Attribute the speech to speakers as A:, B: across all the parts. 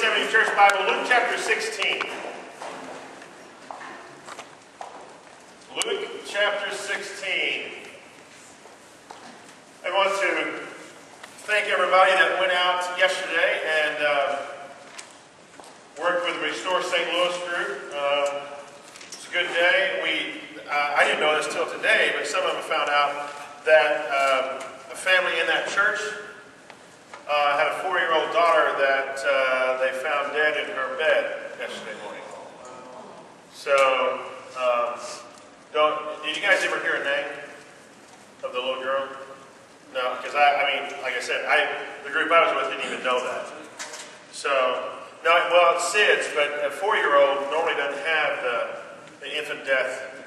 A: 70 Church Bible, Luke chapter 16. Luke chapter 16. I want to thank everybody that went out yesterday and worked with the Restore St. Louis group. It's a good day. I didn't know this till today, but some of them found out that a family in that church had a 4-year-old daughter that they found dead in her bed yesterday morning. So, did you guys ever hear a name of the little girl? No, because I mean, like I said, the group I was with didn't even know that. So, no, well, it's SIDS, but a 4-year-old normally doesn't have the infant death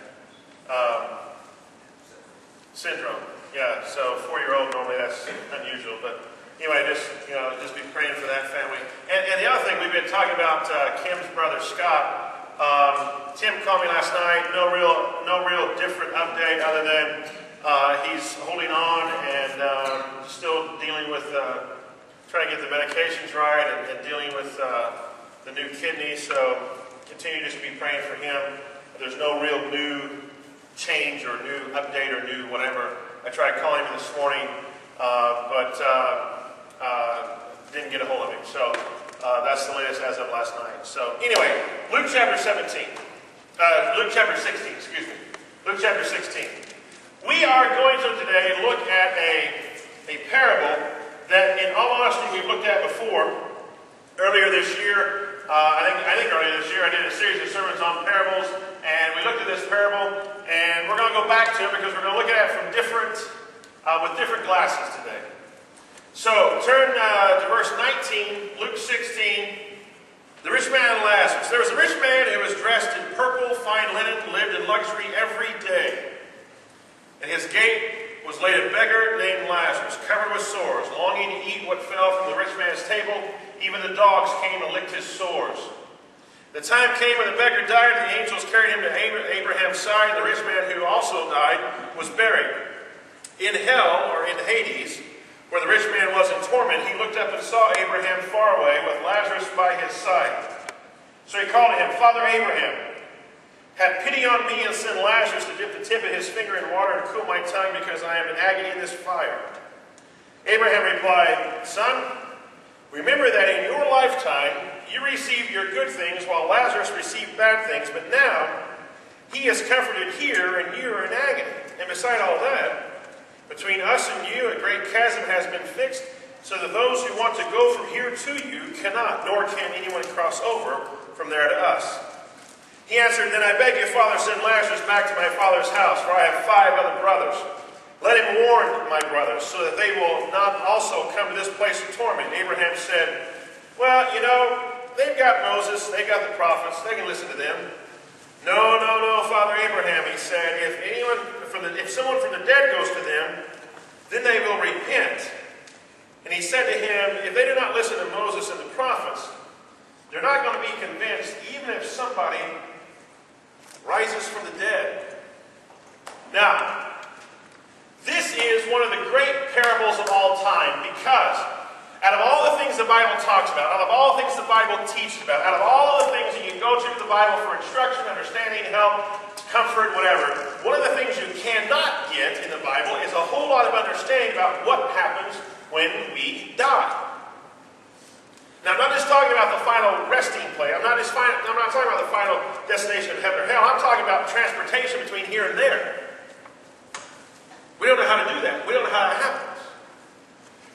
A: syndrome. Yeah, so 4-year-old normally that's unusual, but anyway, just be praying for that family. And the other thing, we've been talking about Kim's brother Scott. Tim called me last night. No real different update other than he's holding on and still dealing with trying to get the medications right and dealing with the new kidney. So continue to just be praying for him. There's no real new change or new update or new whatever. I tried calling him this morning, but didn't get a hold of him. So that's the latest as of last night. So anyway, Luke chapter 16, excuse me. Luke chapter 16. We are going to today look at a parable that, in all honesty, we've looked at before. Earlier this year, I think earlier this year, I did a series of sermons on parables, and we looked at this parable, and we're going to go back to it because we're going to look at it from with different glasses today. So turn to verse 19, Luke 16. The rich man and Lazarus. There was a rich man who was dressed in purple, fine linen, lived in luxury every day. At his gate was laid a beggar named Lazarus, covered with sores, longing to eat what fell from the rich man's table. Even the dogs came and licked his sores. The time came when the beggar died, and the angels carried him to Abraham's side. The rich man who also died was buried. In hell, or in Hades, where the rich man was in torment, he looked up and saw Abraham far away with Lazarus by his side. So he called to him, Father Abraham, have pity on me and send Lazarus to dip the tip of his finger in water and cool my tongue, because I am in agony in this fire. Abraham replied, Son, remember that in your lifetime you received your good things while Lazarus received bad things, but now he is comforted here and you are in agony. And beside all that, between us and you a great chasm has been fixed, so that those who want to go from here to you cannot, nor can anyone cross over from there to us. He answered, Then I beg you, Father, send Lazarus back to my father's house, for I have 5 other brothers. Let him warn my brothers, so that they will not also come to this place of torment. Abraham said, Well, they've got Moses, they've got the prophets, they can listen to them. No, Father Abraham, he said, if someone from the dead goes to them, then they will repent. And he said to him, if they do not listen to Moses and the prophets, they're not going to be convinced, even if somebody rises from the dead. Now, this is one of the great parables of all time, because out of all the things the Bible talks about, out of all the things the Bible teaches about, out of all the things that you go to the Bible for instruction, understanding, help, comfort, whatever, one of the things you cannot get in the Bible is a whole lot of understanding about what happens when we die. Now, I'm not just talking about the final resting place. I'm not talking about the final destination of heaven or hell. I'm talking about transportation between here and there. We don't know how to do that. We don't know how that happens.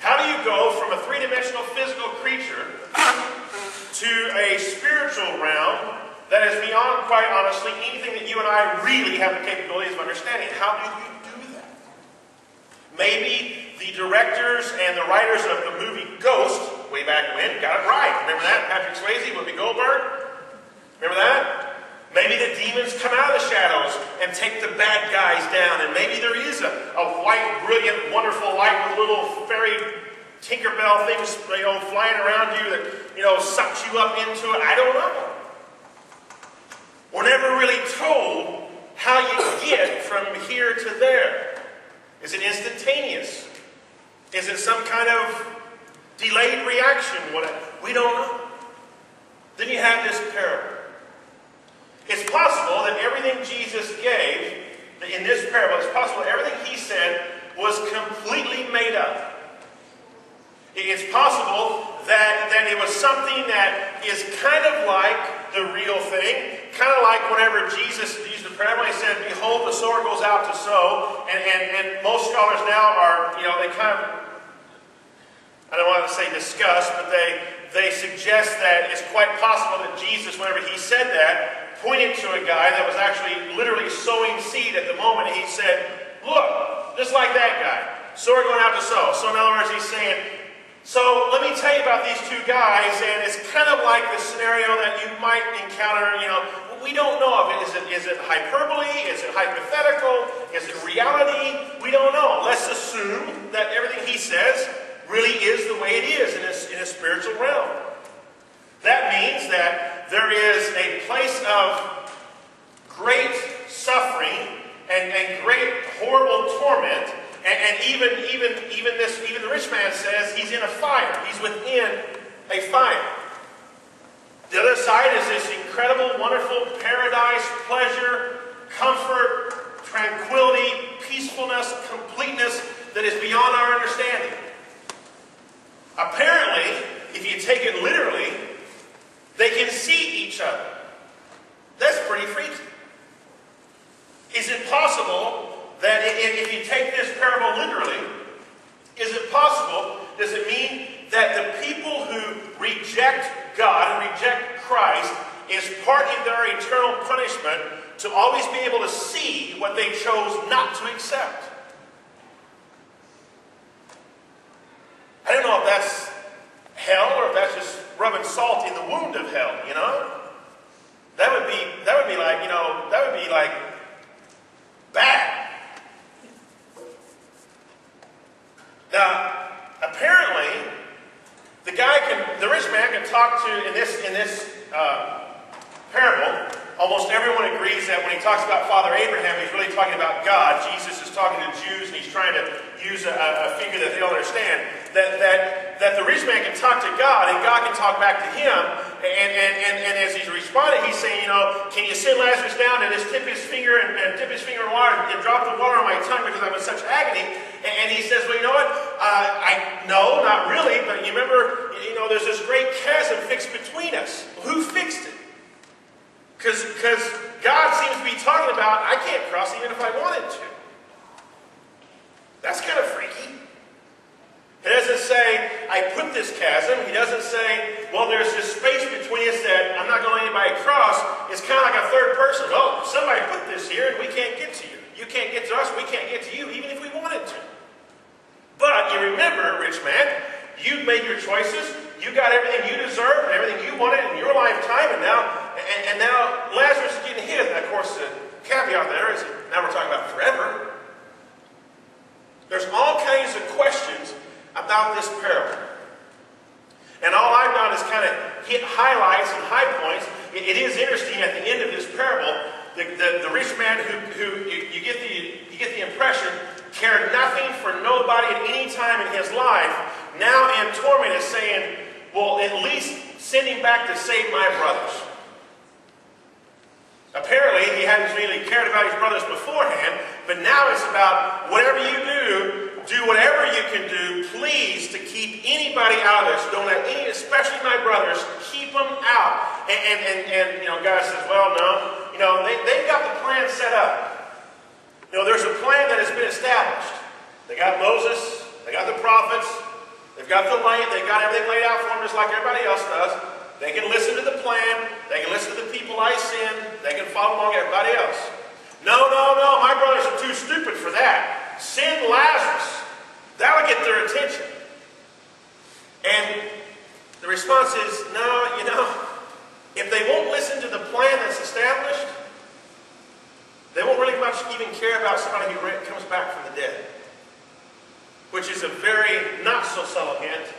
A: How do you go from a 3-dimensional physical creature to a spiritual realm that is beyond, quite honestly, anything that you and I really have the capabilities of understanding? How do you do that? Maybe the directors and the writers of the movie Ghost, way back when, got it right. Remember that? Patrick Swayze, Whoopi Goldberg? Remember that? Maybe the demons come out of the shadows and take the bad guys down, and maybe there is a white, brilliant, wonderful light with little fairy Tinkerbell things, flying around you that, sucks you up into it. I don't know. We're never really told how you get from here to there. Is it instantaneous? Is it some kind of delayed reaction? We don't know. have this parable. It's possible that everything Jesus gave in this parable, it's possible that everything he said was completely made up. It's possible that it was something that is kind of like the real thing, kind of like whenever Jesus used the parable, he said, behold, the sower goes out to sow, and most scholars now are, they kind of, I don't want to say discuss, but they suggest that it's quite possible that Jesus, whenever he said that, pointed to a guy that was actually literally sowing seed at the moment, and he said, look, just like that guy, sower going out to sow. So in other words, he's saying, so let me tell you about these two guys, and it's kind of like the scenario that you might encounter, we don't know of it. Is it hyperbole? Is it hypothetical? Is it reality? We don't know. Let's assume that everything he says really is the way it is in a spiritual realm. That means that there is a place of great suffering and great horrible torment. And even the rich man says he's in a fire. He's within a fire. The other side is this incredible, wonderful paradise, pleasure, comfort, tranquility, peacefulness, completeness that is beyond our understanding. Apparently, if you take it literally, they can see each other. That's pretty freaky. Is it possible that if you take this parable literally, is it possible, does it mean that the people who reject God and reject Christ is part of their eternal punishment to always be able to see what they chose not to accept? I don't know if that's hell or if that's just rubbing salt in the wound of hell, That would be like bad. Now, apparently, the rich man can talk to, in this parable, almost everyone agrees that when he talks about Father Abraham, he's really talking about God. Jesus is talking to Jews, and he's trying to use a figure that they'll understand. That the rich man can talk to God, and God can talk back to him. And as he's responding, he's saying, can you send Lazarus down and just dip his finger in water and drop the water on my tongue because I'm in such agony? And he says, well, you know what? No, not really. But you remember, there's this great chasm fixed between us. Well, who fixed it? Because God seems to be talking about, I can't cross even if I wanted to. That's kind of freaky. He doesn't say, I put this chasm. He doesn't say, well, there's this space between us that I'm not going to let anybody cross. It's kind of like a third person. Oh, somebody put this here and we can't get to you. You can't get to us, we can't get to you, even if we wanted to. But you remember, rich man, you made your choices. You got everything you deserved and everything you wanted in your lifetime. And now Lazarus is getting his. And of course, the caveat there is now we're talking about forever. There's all kinds of questions about this parable. And all I've done is kind of hit highlights and high points. It is interesting at the end of this parable, the rich man who you get the impression cared nothing for nobody at any time in his life, now in torment is saying, well, at least send him back to save my brothers. Apparently, he hadn't really cared about his brothers beforehand, but now it's about whatever you do whatever you can do, please, to keep anybody out of this. Don't let any, especially my brothers, keep them out. And God says, well, no. They've got the plan set up. There's a plan that has been established. They got Moses, they got the prophets, they've got everything laid out for them just like everybody else does. They can listen to the plan, they can listen to the people I send, they can follow along everybody else. No, my brothers are too stupid for that. Send Lazarus. That'll get their attention. And the response is, no, if they won't listen to the plan that's established, they won't really much even care about somebody who comes back from the dead. Which is a very not so subtle hint